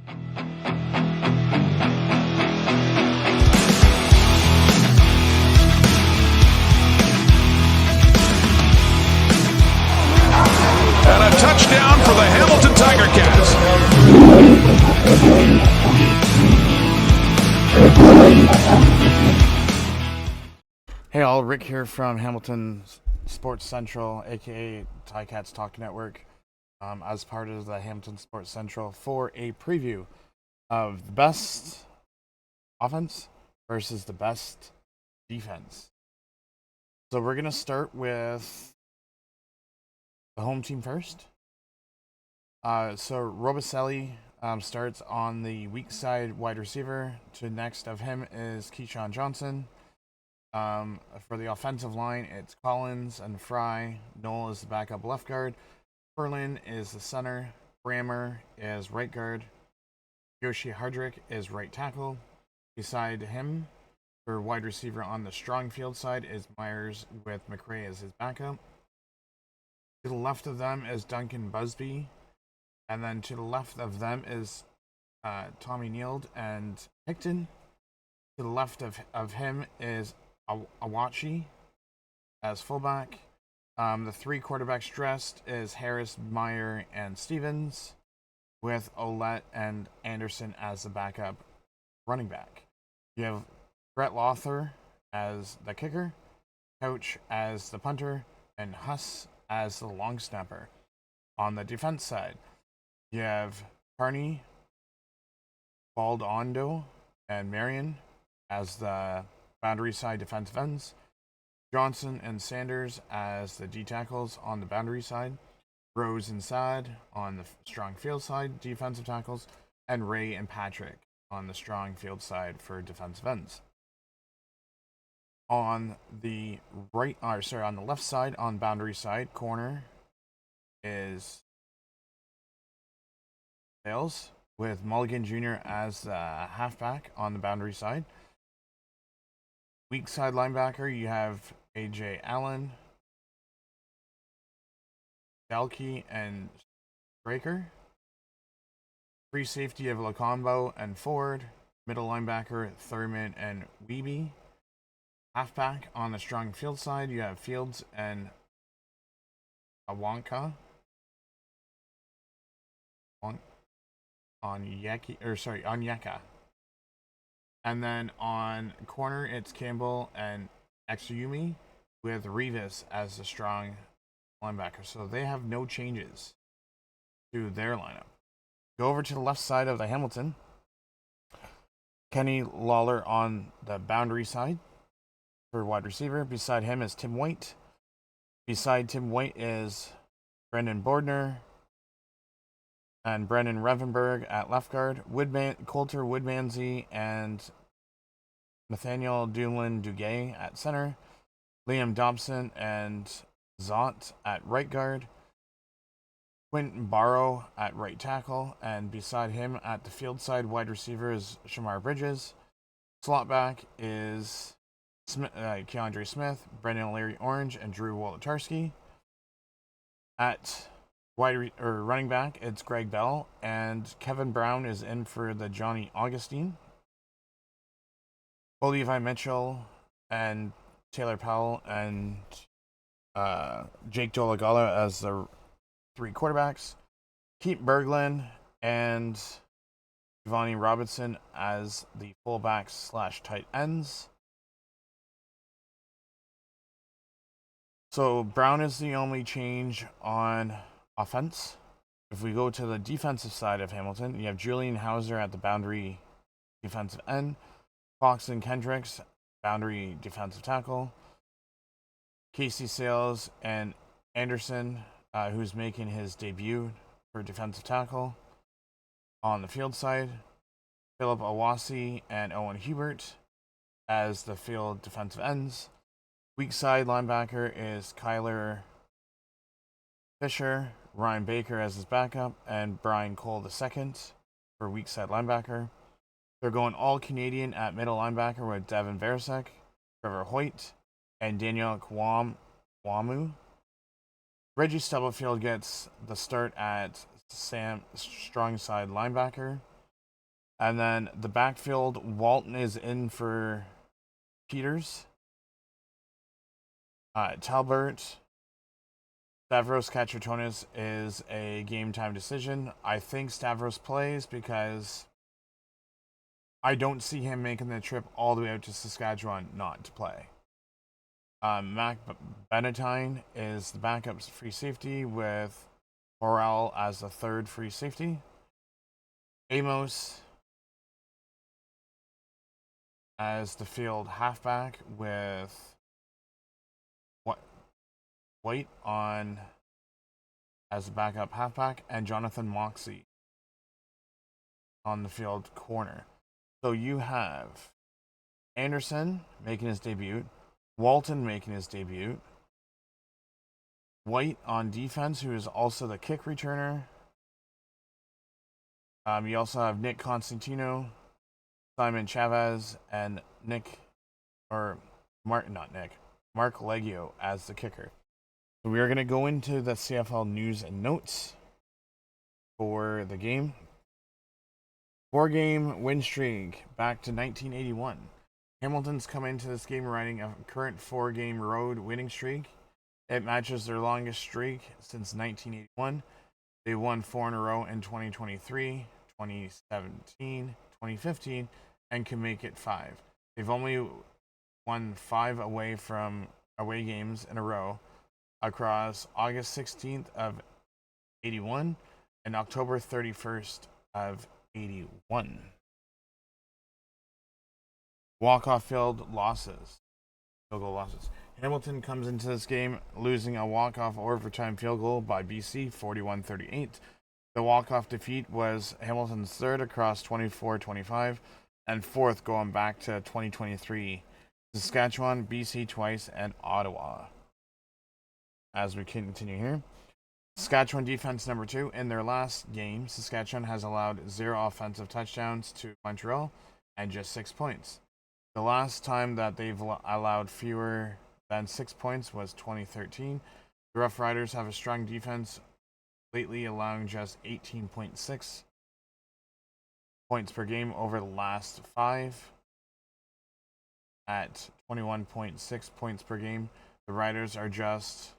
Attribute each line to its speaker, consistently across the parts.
Speaker 1: And a touchdown for the Hamilton Tiger Cats.
Speaker 2: Hey all, Rick here from Hamilton Sports Central, aka Ticats Talk Network, as part of the Hamilton Sports Central for a preview of the best offense versus the best defense. So we're going to start with the home team first. So Robicelli starts on the weak side wide receiver. To next of him is Keyshawn Johnson. For the offensive line, it's Collins and Fry. Noel is the backup left guard. Ferlin is the center. Brammer is right guard. Yoshi Hardrick is right tackle. Beside him, for wide receiver on the strong field side, is Myers with McRae as his backup. To the left of them is Duncan Busby. And then to the left of them is Tommy Neild and Hickton. To the left of him is Awachi as fullback. The three quarterbacks dressed is Harris, Meyer, and Stevens, with Olette and Anderson as the backup running back. You have Brett Lothar as the kicker, Couch as the punter, and Huss as the long snapper. On the defense side, you have Carney, Baldondo, and Marion as the boundary side defensive ends. Johnson and Sanders as the D tackles on the boundary side. Rose and Saad on the strong field side defensive tackles. And Ray and Patrick on the strong field side for defensive ends. On the on the left side, on boundary side, corner is Sales with Mulligan Jr. as the halfback on the boundary side. Weak side linebacker, you have AJ Allen, Dalkey, and Straker. Free safety of Lacombo and Ford. Middle linebacker, Thurman and Weeby. Halfback on the strong field side, you have Fields and Awanka. Onyeka. And then on corner, it's Campbell and Exuyumi with Rivas as the strong linebacker. So they have no changes to their lineup. Go over to the left side of the Hamilton. Kenny Lawler on the boundary side for wide receiver. Beside him is Tim White. Beside Tim White is Brendan Bordner and Brendan Revenberg at left guard. Coulter Woodmansey and Nathaniel Doolin Duguay at center. Liam Dobson and Zott at right guard. Quentin Barrow at right tackle. And beside him at the field side wide receiver is Shamar Bridges. Slot back is Keandre Smith, Brendan Larry Orange, and Drew Wolotarski. At running back, it's Greg Bell, and Kevin Brown is in for the Johnny Augustine. Levi Mitchell and Taylor Powell and Jake Dolagala as the three quarterbacks. Keith Berglund and Giovanni Robinson as the fullbacks / tight ends. So Brown is the only change on offense. If we go to the defensive side of Hamilton, you have Julian Hauser at the boundary defensive end. Fox and Kendricks, boundary defensive tackle. Casey Sales and Anderson, who's making his debut for defensive tackle. On the field side, Philip Awasi and Owen Hubert as the field defensive ends. Weak side linebacker is Kyler Fisher, Ryan Baker as his backup, and Brian Cole II for weak side linebacker. They're going all Canadian at middle linebacker with Devin Versek, Trevor Hoyt, and Daniel Kwamu. Reggie Stubblefield gets the start at strong side linebacker. And then the backfield, Walton is in for Peters. Talbert, Stavros Katratonis is a game time decision. I think Stavros plays because I don't see him making the trip all the way out to Saskatchewan not to play. Mac Benatine is the backup free safety with Horrell as the third free safety. Amos as the field halfback with White on as the backup halfback, and Jonathan Moxey on the field corner. So you have Anderson making his debut, Walton making his debut, White on defense, who is also the kick returner. You also have Nick Constantino, Simon Chavez, and Mark Leggio as the kicker. So we are going to go into the CFL news and notes for the game. 4-game win streak back to 1981. Hamilton's come into this game riding a current 4-game road winning streak. It matches their longest streak since 1981. They won 4 in a row in 2023, 2017, 2015, and can make it 5. They've only won 5 away games in a row across August 16th of 81 and October 31st of 81. Walk-off field goal losses. Hamilton comes into this game losing a walk-off overtime field goal by BC 41-38. The walk-off defeat was Hamilton's third across 24-25 and fourth going back to 2023. Saskatchewan, BC twice, and Ottawa. As we continue here, Saskatchewan defense number 2. In their last game, Saskatchewan has allowed 0 offensive touchdowns to Montreal and just 6 points. The last time that they've allowed fewer than 6 points was 2013. The Roughriders have a strong defense, lately allowing just 18.6 points per game over the last 5 at 21.6 points per game. The Riders are just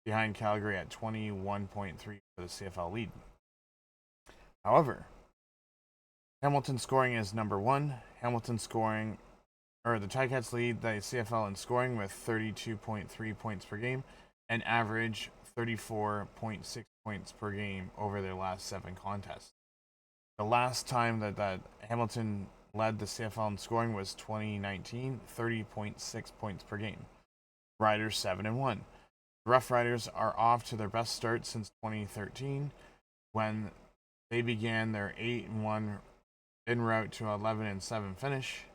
Speaker 2: behind Calgary at 21.3 for the CFL lead. However, Hamilton scoring is number 1. The Ticats lead the CFL in scoring with 32.3 points per game and average 34.6 points per game over their last 7 contests. The last time that Hamilton led the CFL in scoring was 2019, 30.6 points per game. Riders 7-1. The Roughriders are off to their best start since 2013 when they began their 8-1 en route to 11-7 finish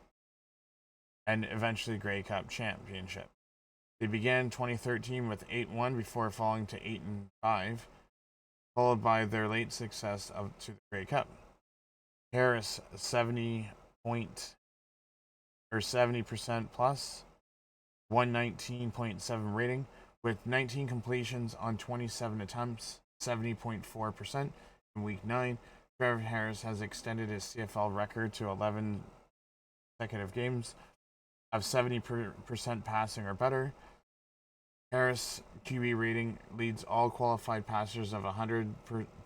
Speaker 2: and eventually Grey Cup championship. They began 2013 with 8-1 before falling to 8-5, followed by their late success to the Grey Cup. Harris 70% plus, 119.7 rating with 19 completions on 27 attempts, 70.4% in week 9. Trevor Harris has extended his CFL record to 11 consecutive games of 70% passing or better. Harris QB rating leads all qualified passers of 100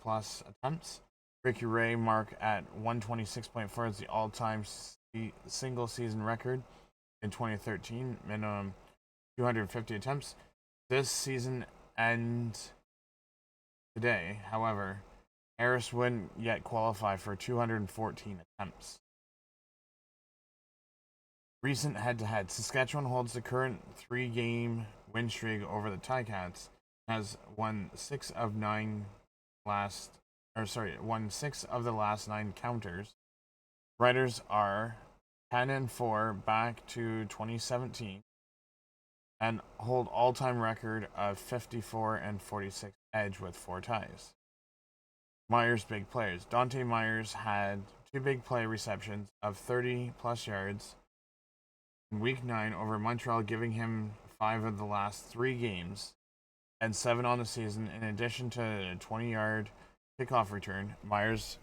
Speaker 2: plus attempts. Ricky Ray mark at 126.4 is the all-time single season record in 2013, minimum 250 attempts. This season ends today. However, Harris wouldn't yet qualify for 214 attempts. Recent head-to-head. Saskatchewan holds the current 3-game win streak over the Ticats. Has won 6 of the last 9 counters. Riders are 10-4 back to 2017 and hold all-time record of 54-46 edge with 4 ties. Myers big players. Dante Myers had 2 big play receptions of 30 plus yards in week 9 over Montreal, giving him 5 of the last 3 games and 7 on the season. In addition to a 20-yard kickoff return, Myers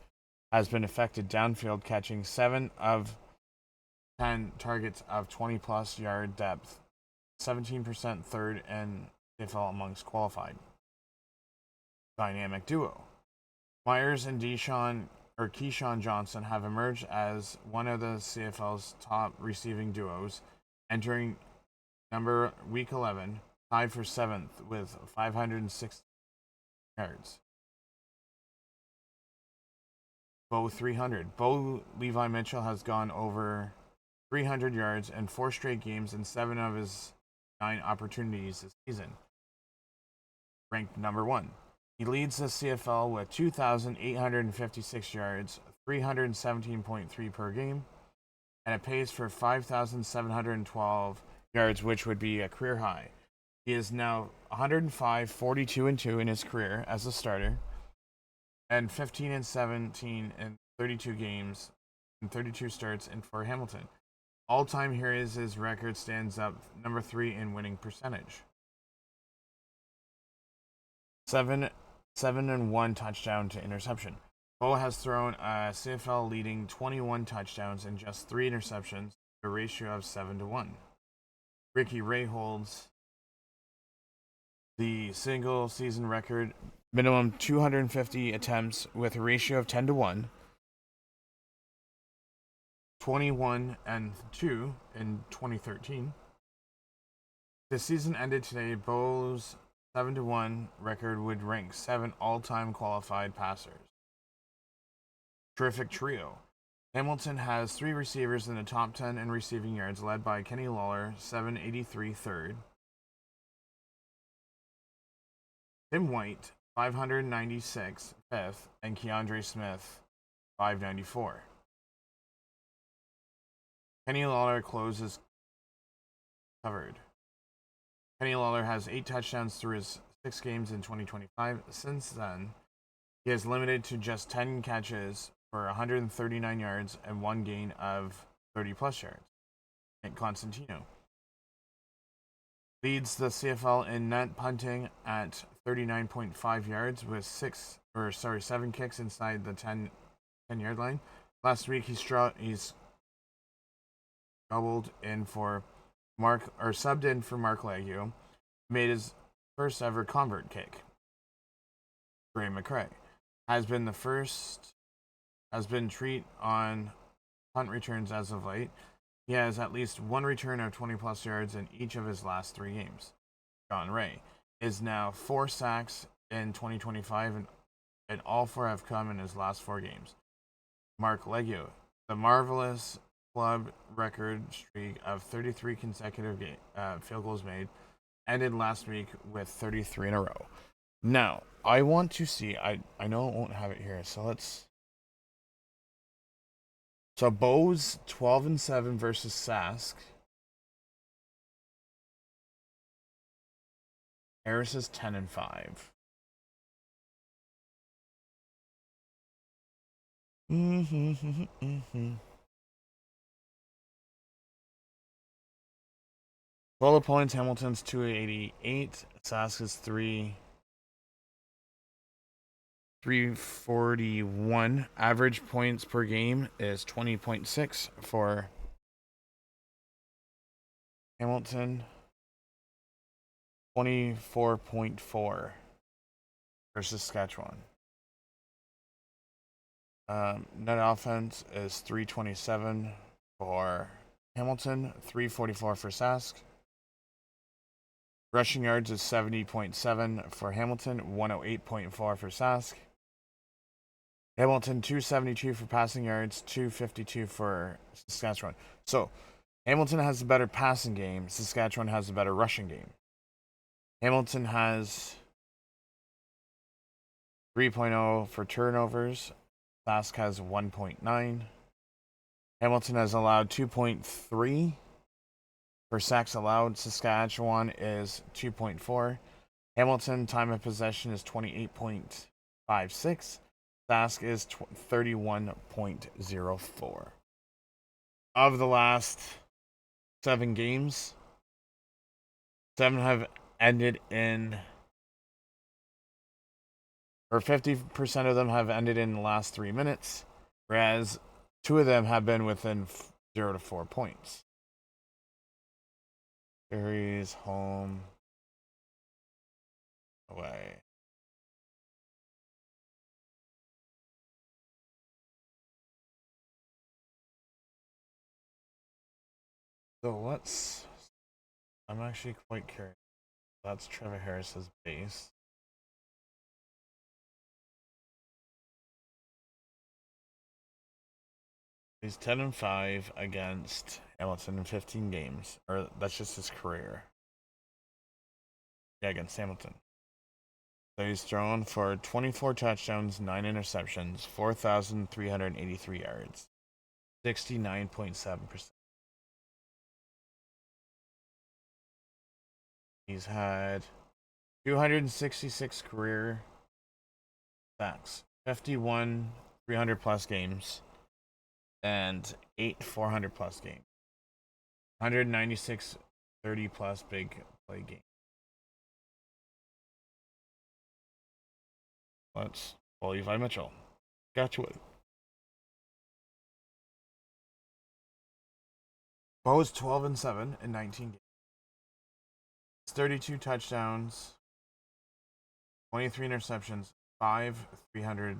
Speaker 2: has been affected downfield, catching 7 of 10 targets of 20-plus yard depth, 17% third in CFL amongst qualified. Dynamic duo. Myers and Keyshawn Johnson have emerged as one of the CFL's top receiving duos, entering week 11, tied for 7th with 506 yards. Bo 300. Bo Levi Mitchell has gone over 300 yards in 4 straight games in 7 of his 9 opportunities this season. Ranked number 1. He leads the CFL with 2,856 yards, 317.3 per game, and a pace for 5,712 yards, which would be a career high. He is now 105, 42 and 2 in his career as a starter, and 15 and 17 in 32 games and 32 starts in for Hamilton. All time here is his record stands up number 3 in winning percentage. 7 and 1 touchdown to interception. Bo has thrown a CFL leading 21 touchdowns and just 3 interceptions, a ratio of 7-1. Ricky Ray holds the single season record, minimum 250 attempts with a ratio of 10-1, 21 and 2 in 2013. The season ended today. Bo's 7-1 record would rank 7 all-time qualified passers. Terrific trio. Hamilton has 3 receivers in the top 10 in receiving yards, led by Kenny Lawler, 783 third. Tim White, 596 fifth, and Keandre Smith, 594. Kenny Lawler closes covered. Kenny Lawler has 8 touchdowns through his 6 games in 2025. Since then, he has limited to just 10 catches for 139 yards and 1 gain of 30-plus yards. Nick Constantino leads the CFL in net punting at 39.5 yards with 7 kicks inside the 10-yard line. Last week he's doubled in for subbed in for Mark Leggio, made his first ever convert kick. Ray McCray has been treat on punt returns as of late. He has at least 1 return of 20-plus yards in each of his last 3 games. John Ray is now 4 sacks in 2025, and all 4 have come in his last 4 games. Mark Leggio, the marvelous club record streak of 33 consecutive field goals made, ended last week with 33 in a row. Now, I want to see, I know it won't have it here, so Bo's 12-7 versus Sask. Harris is 10-5. Total points, Hamilton's 288, Sask is 341. Average points per game is 20.6 for Hamilton, 24.4 for Saskatchewan. Net offense is 327 for Hamilton, 344 for Sask. Rushing yards is 70.7 for Hamilton, 108.4 for Sask. Hamilton 272 for passing yards, 252 for Saskatchewan. So, Hamilton has a better passing game. Saskatchewan has a better rushing game. Hamilton has 3.0 for turnovers. Sask has 1.9. Hamilton has allowed 2.3 for sacks allowed. Saskatchewan is 2.4. Hamilton time of possession is 28.56. Sask is 31.04. Of the last 7 games, 7 have ended in, or 50% of them have ended in the last 3 minutes. whereas 2 of them have been within 0 to 4 points. Series, home, away. So I'm actually quite curious. That's Trevor Harris's base. He's 10-5 against Hamilton in 15 games. Or that's just his career. Yeah, against Hamilton. So he's thrown for 24 touchdowns, 9 interceptions, 4,383 yards, 69.7%. He's had 266 career sacks, 51 300 plus games, and 8 400 plus games, 196 30 plus big play games. Let's Levi Mitchell. Saskatchewan. Bo's 12-7 in 19 games. 32 touchdowns, 23 interceptions, 300,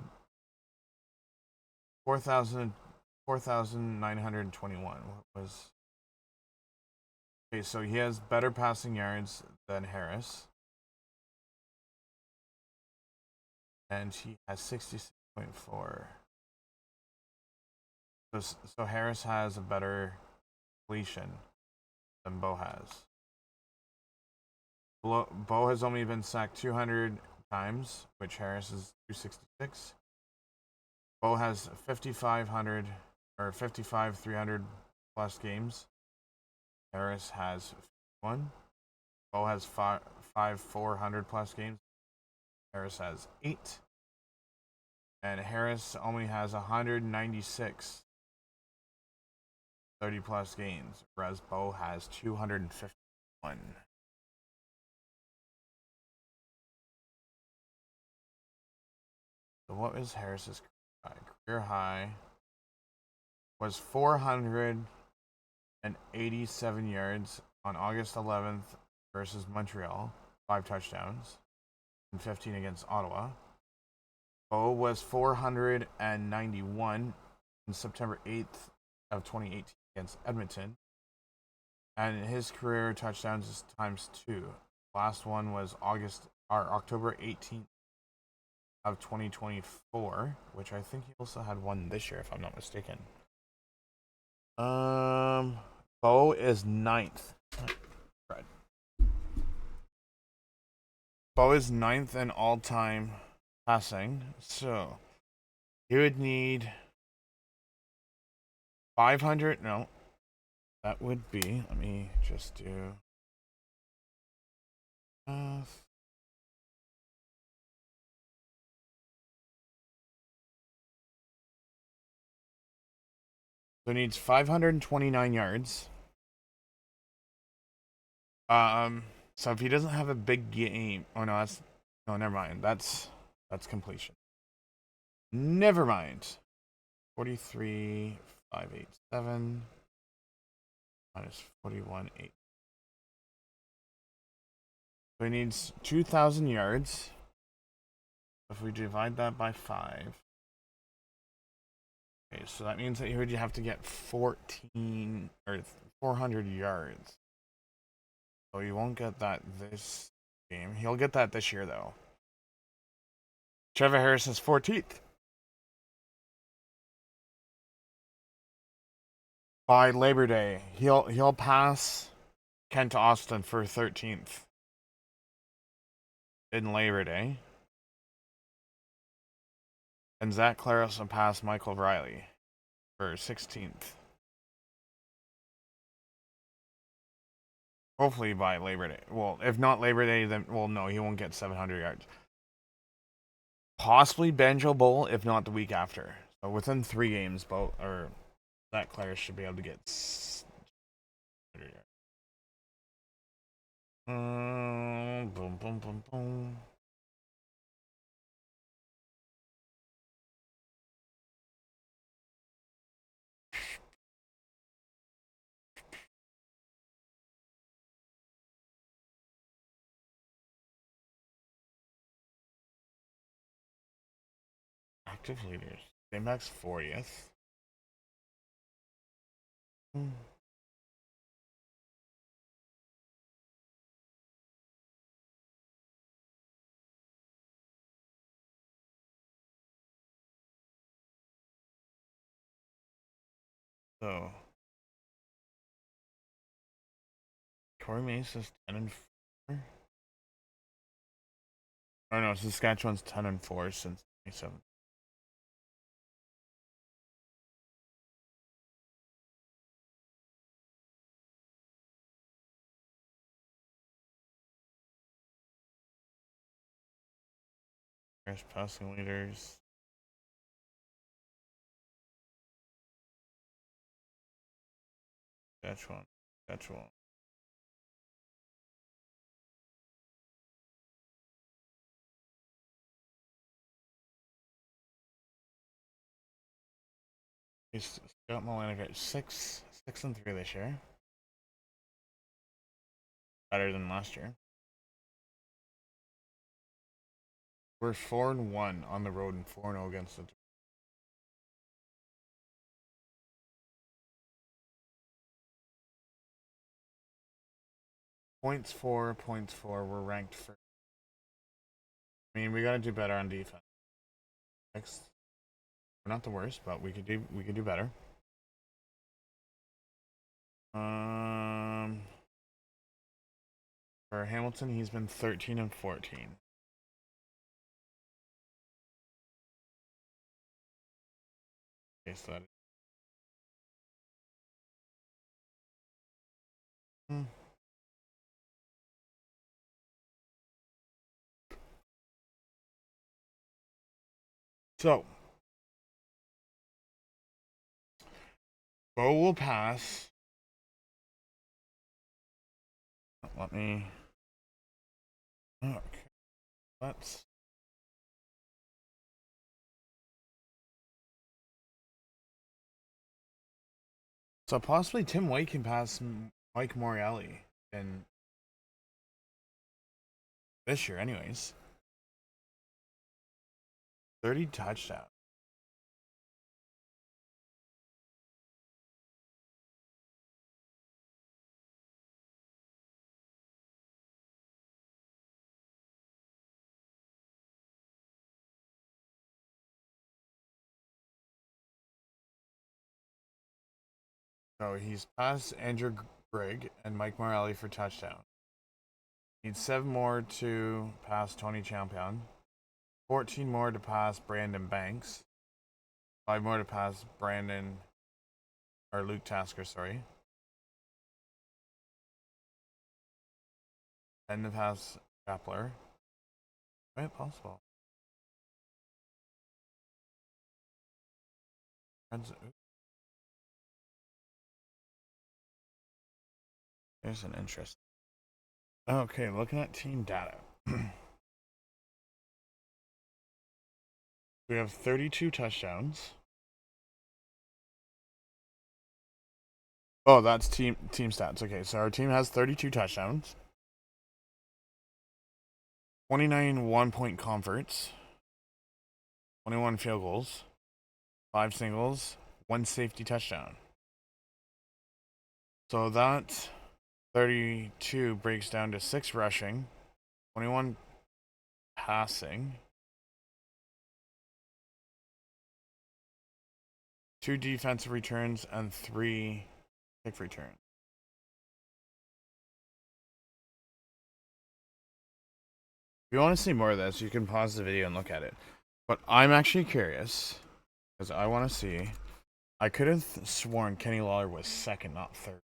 Speaker 2: 4,921. What was. Okay, so he has better passing yards than Harris. And he has 66.4. So Harris has a better completion than Bo has. Bo has only been sacked 200 times, which Harris is 266. Bo has 5,500 or 55 300 plus games. Harris has 1. Bo has 5 400 plus games. Harris has 8. And Harris only has 196 30 plus games, whereas Bo has 251. So what is Harris's career high? Career high was 487 yards on August 11th versus Montreal, 5 touchdowns, and 15 against Ottawa. Bo was 491 on September 8th of 2018 against Edmonton. And his career touchdowns is times 2. Last one was October 18th of 2024, which I think he also had one this year, if I'm not mistaken. Bo is 9th. Right. Bo is 9th in all-time passing, so he would need 500. No, that would be. Let me just do. So he needs 529 yards. So if he doesn't have a big game, never mind. That's completion. Never mind. 43,587 minus 41,8. So he needs 2,000 yards. If we divide that by 5. Okay, so that means that he would have to get 14 or 400 yards. So he won't get that this game. He'll get that this year, though. Trevor Harris is 14th. By Labor Day, he'll pass Kent Austin for 13th in Labor Day. And Zach Claros will pass Michael Riley for 16th. Hopefully by Labor Day. Well, if not Labor Day, then no, he won't get 700 yards. Possibly Banjo Bowl, if not the week after. So within 3 games, Zach Claros should be able to get 700 yards. Boom, boom, boom, boom. active leaders. Baymax 40th. So Corey Mace is 10-4. Oh no, Saskatchewan's 10-4 since 27. There's passing leaders. Saskatchewan. Saskatchewan. He's got Milano at 6-3 this year. Better than last year. We're 4-1 on the road and 4-0 against the. Points for. We're ranked first. I mean, we gotta do better on defense. We're not the worst, but we could do better. For Hamilton, he's been 13-14. Okay, so that. So, Bo will pass. Let me. Okay, let's. So possibly Tim White can pass Mike Morreale in this year, anyways. 30 touchdowns. So he's passed Andrew Grigg and Mike Morreale for touchdown. Needs 7 more to pass Tony Champion. 14 more to pass Brandon Banks. 5 more to pass Luke Tasker, sorry. 10 to pass Grappler. Quite possible. There's an interest. Okay, looking at team data. We have 32 touchdowns. Oh, that's team stats. Okay, so our team has 32 touchdowns. 29 1-point converts. 21 field goals. 5 singles. 1 safety touchdown. So that 32 breaks down to 6 rushing. 21 passing. 2 defensive returns and 3 kick returns. If you want to see more of this, you can pause the video and look at it. But I'm actually curious, because I want to see. I could have sworn Kenny Lawler was second, not third.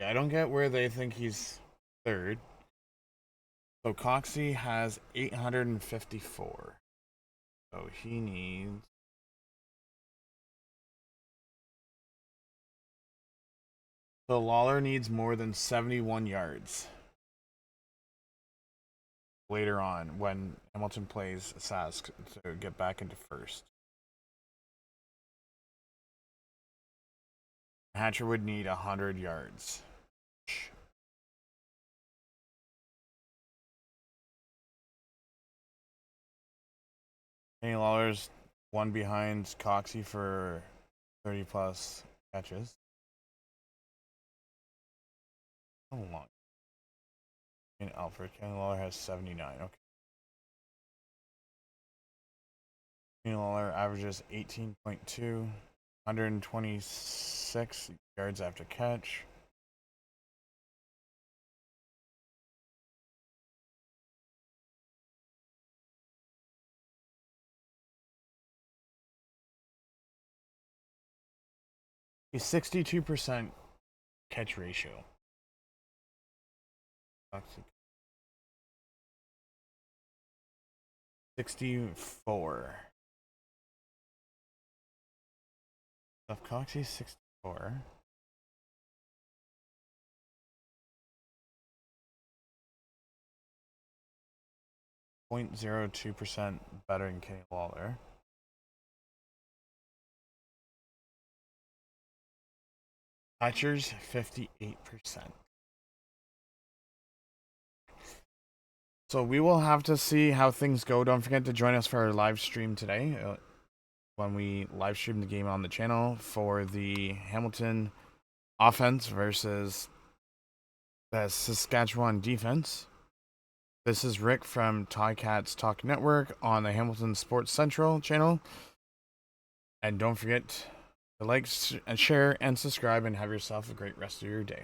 Speaker 2: Yeah, I don't get where they think he's third. So Coxie has 854. So he needs. So Lawler needs more than 71 yards later on when Hamilton plays Sask to get back into first. Hatcher would need 100 yards. Kenny Lawler's one behind Coxie for 30 plus catches. How long? In Alfred, Kenny Lawler has 79. Okay. Kenny Lawler averages 18.2, 126 yards after catch. A 62% catch ratio. 64. Of Coxie 64. .02% better than Kenny Lawler. Catchers 58%. So we will have to see how things go. Don't forget to join us for our live stream today when we live stream the game on the channel for the Hamilton offense versus the Saskatchewan defense. This is Rick from Ticats Talk Network on the Hamilton Sports Central channel. And don't forget to like and share and subscribe and have yourself a great rest of your day.